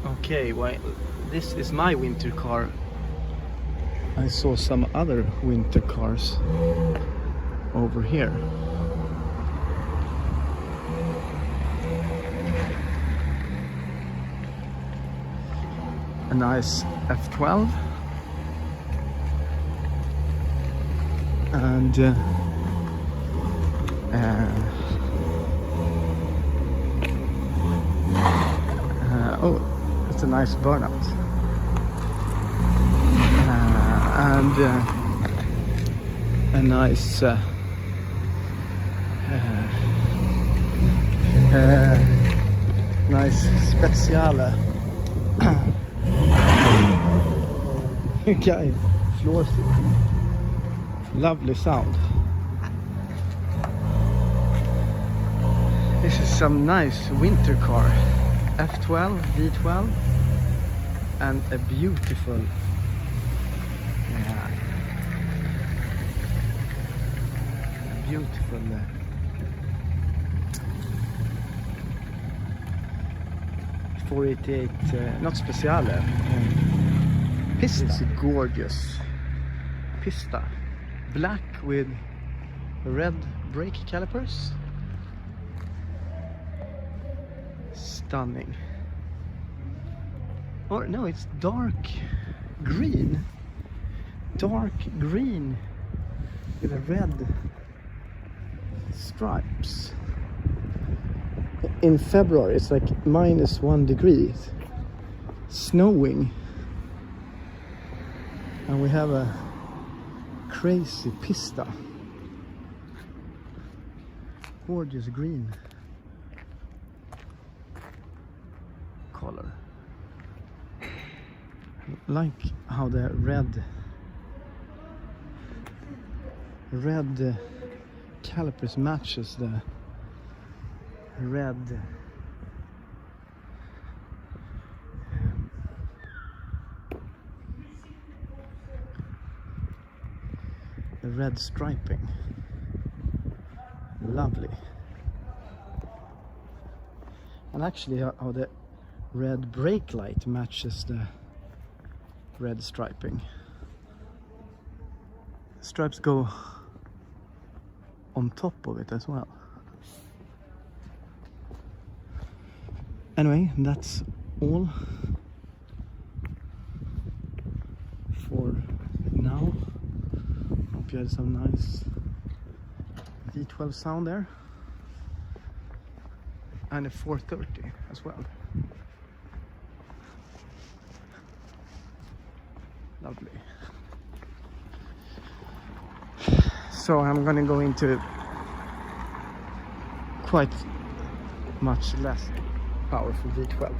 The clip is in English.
Okay, well, this is my winter car. I saw some other winter cars over here. A nice F12 and oh, it's a nice burnout. And a nice nice Speciale. Guy, floor seat. Lovely sound. This is some nice winter car. F12, V12, and a beautiful beautiful 488, not Speciale, Pista. It's gorgeous Pista, black with red brake calipers. Stunning. Or no, it's dark green with a red stripes. In February it's like -1 degree, snowing, and we have a crazy Pista, gorgeous green color. Like how the red calipers matches the red striping. Lovely. And actually how the red brake light matches the red striping. Stripes go on top of it as well. Anyway, that's all for now. Hope you had some nice V12 sound there, and a 430 as well. Lovely. So I'm gonna go into quite much less powerful V12.